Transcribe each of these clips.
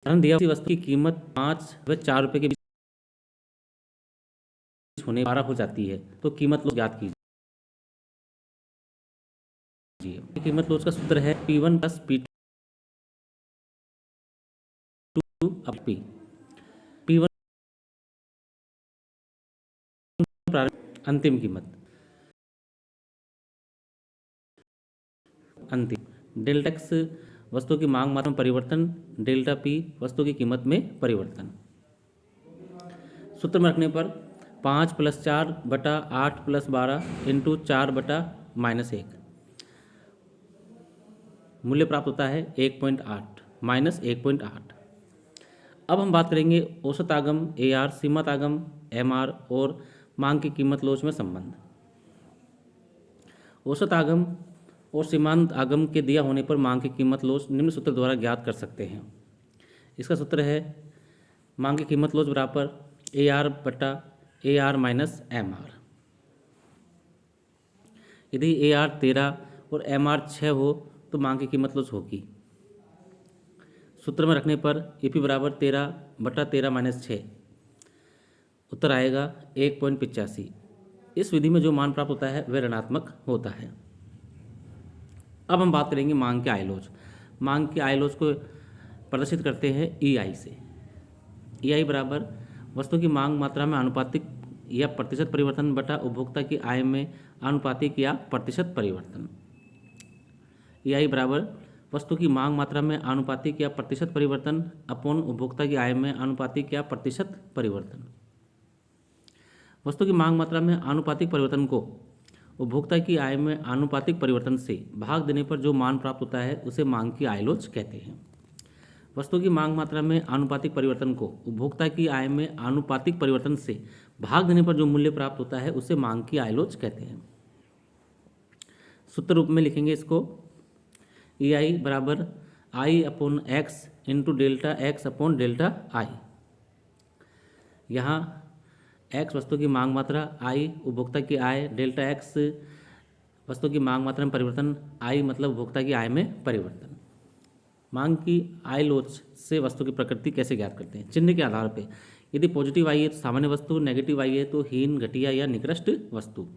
उदाहरण दिया, वस्तु की कीमत 5 व 4 रुपये के बीच होने 12 हो जाती है तो कीमत लोच ज्ञात कीजिए। कीमत लोच का सूत्र है P1 प्लस P2 अब P। P1 अंतिम कीमत, अंतिम डेल्टा एक्स वस्तु की मांग मात्रा में परिवर्तन, डेल्टा पी वस्तु की कीमत में परिवर्तन। सूत्र में रखने पर 5 + 4 बटा 8 + 12 इंटू 4 बटा -1 मूल्य प्राप्त होता है 1.8 -1.8। अब हम बात करेंगे औसत आगम AR, सीमांत आगम MR और मांग की कीमत लोच में संबंध। औसत आगम और सीमांत आगम के दिया होने पर मांग की कीमत लोच निम्न सूत्र द्वारा ज्ञात कर सकते हैं। इसका सूत्र है मांग की कीमत लोच बराबर AR बटा AR माइनस MR। यदि AR 13 और MR 6 हो तो मांग की कीमत लोच होगी। सूत्र में रखने पर EP बराबर 13 बटा 13 - 6 उत्तर आएगा 1.85। इस विधि में जो मान प्राप्त होता है वह ऋणात्मक होता है। अब हम बात करेंगे मांग के आयलोच। मांग के आयलोच को प्रदर्शित करते हैं EI से। EI बराबर वस्तु की मांग मात्रा में आनुपातिक या प्रतिशत परिवर्तन बटा उपभोक्ता की आय में आनुपातिक या प्रतिशत परिवर्तन। EI बराबर वस्तु की मांग मात्रा में आनुपातिक या प्रतिशत परिवर्तन अपॉन उपभोक्ता की आय में आनुपातिक या प्रतिशत परिवर्तन। वस्तु की मांग मात्रा में आनुपातिक परिवर्तन को उपभोक्ता की आय में आनुपातिक परिवर्तन से भाग देने पर जो मान प्राप्त होता है उसे मांग की आयलोच कहते हैं। वस्तु की मांग मात्रा में आनुपातिक परिवर्तन को उपभोक्ता की आय में आनुपातिक परिवर्तन से भाग देने पर जो मूल्य प्राप्त होता है उसे मांग की आयलोच कहते हैं। सूत्र रूप में लिखेंगे इसको EI बराबर I/X into delta X upon delta I। यहाँ X वस्तु की मांग मात्रा, I उपभोक्ता की आय, डेल्टा X वस्तु की मांग मात्रा में परिवर्तन, I मतलब उपभोक्ता की आय में परिवर्तन। मांग की आय लोच से वस्तु की प्रकृति कैसे ज्ञात करते हैं? चिन्ह के आधार पर, यदि पॉजिटिव आई है तो सामान्य वस्तु, नेगेटिव आई है तो हीन, घटिया या निकृष्ट वस्तु।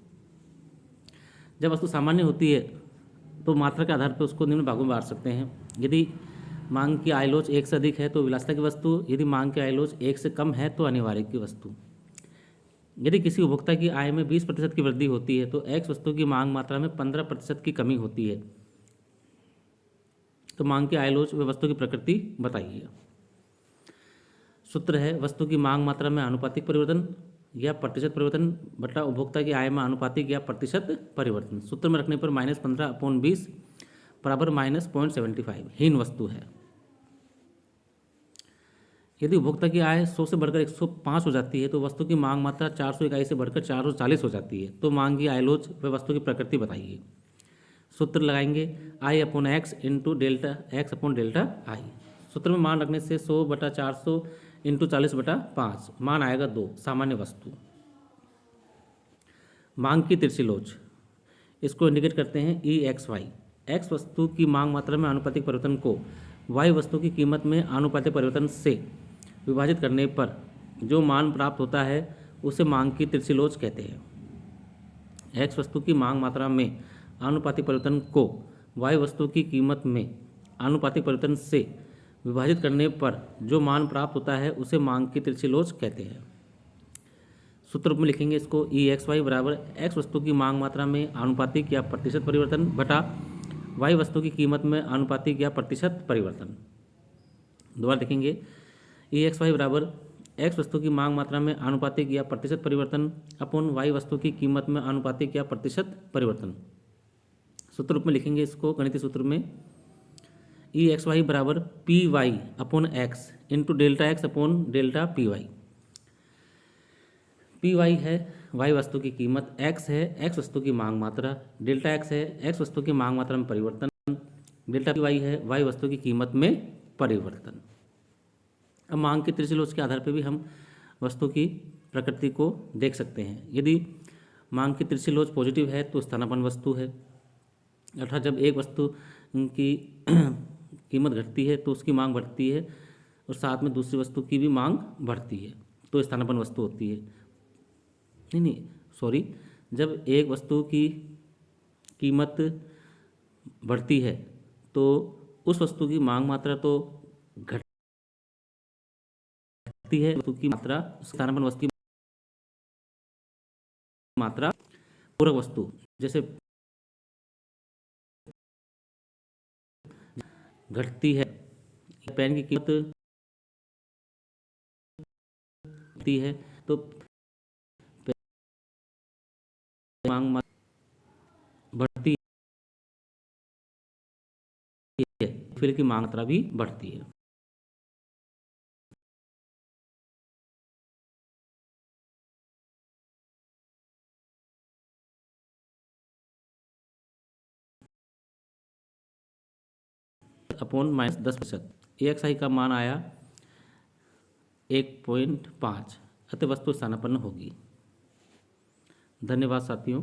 जब वस्तु सामान्य होती है तो मात्रा के आधार पर उसको निम्न भागों में बांट सकते हैं। यदि मांग की आय लोच 1 से अधिक है तो विलासिता की वस्तु, यदि मांग की आय लोच 1 से कम है तो अनिवार्य की वस्तु। यदि किसी उपभोक्ता की आय में 20% की वृद्धि होती है तो X वस्तु की मांग मात्रा में 15% की कमी होती है तो मांग की आय लोच व वस्तु की प्रकृति बताइए। सूत्र है वस्तु की मांग मात्रा में आनुपातिक परिवर्तन या प्रतिशत परिवर्तन बटा उपभोक्ता की आय में आनुपातिक या प्रतिशत परिवर्तन। सूत्र में रखने पर -15/20 बराबर -0.75 हीन वस्तु है। यदि उपभोक्ता की आय 100 से बढ़कर 105 हो जाती है तो वस्तु की मांग मात्रा 400 इकाई से बढ़कर 440 हो जाती है तो मांग की आयलोच व वस्तु की प्रकृति बताइए। सूत्र लगाएंगे I/X into delta X upon delta I। सूत्र में मान रखने से 100 बटा 400 इंटू 40/5 मान आएगा 2 सामान्य वस्तु। मांग की तिरछी लोच, इसको इंडिकेट करते हैं EXY। X वस्तु की मांग मात्रा में आनुपातिक परिवर्तन को Y वस्तु की कीमत में आनुपातिक परिवर्तन से विभाजित करने पर जो मान प्राप्त होता है उसे मांग की तिरछी लोच कहते हैं। X वस्तु की मांग मात्रा में आनुपातिक परिवर्तन को Y वस्तु की कीमत में आनुपातिक परिवर्तन से विभाजित करने पर जो मान प्राप्त होता है उसे मांग की तिरछी लोच कहते हैं। सूत्र रूप में लिखेंगे इसको EXY बराबर X वस्तु की मांग मात्रा में आनुपातिक या प्रतिशत परिवर्तन बटा Y वस्तु की कीमत में आनुपातिक या प्रतिशत परिवर्तन। दोबारा लिखेंगे EXY बराबर X वस्तु की मांग मात्रा में आनुपातिक या प्रतिशत परिवर्तन अपॉन Y वस्तु की कीमत में आनुपातिक या प्रतिशत परिवर्तन। सूत्र रूप में लिखेंगे इसको गणितीय सूत्र में EXY बराबर PY upon X into delta X upon delta PY। PY है Y वस्तु की कीमत, X है X वस्तु की मांग मात्रा, डेल्टा X है X वस्तु की मांग मात्रा में परिवर्तन, डेल्टा PY है Y वस्तु की कीमत में परिवर्तन। अब मांग की तिरछी लोच के आधार पर भी हम वस्तु की प्रकृति को देख सकते हैं। यदि मांग की तिरछी लोच पॉजिटिव है तो स्थानापन्न वस्तु है, अर्थात जब एक वस्तु की कीमत घटती है तो उसकी मांग बढ़ती है और साथ में दूसरी वस्तु की भी मांग बढ़ती है तो स्थानापन्न वस्तु होती है। नहीं नहीं सॉरी, जब एक वस्तु की कीमत बढ़ती है तो उस वस्तु की मांग मात्रा तो घटती है, वस्तु की मात्रा, स्थानापन्न वस्तु की मात्रा, पूरक वस्तु जैसे घटती है, पेन की कीमत घटती है तो मांग बढ़ती है, फिर की मांग मात्रा भी बढ़ती है। अपॉन -10%, AXI का मान आया 1.5, अतः वस्तु स्थानापन्न होगी। धन्यवाद साथियों।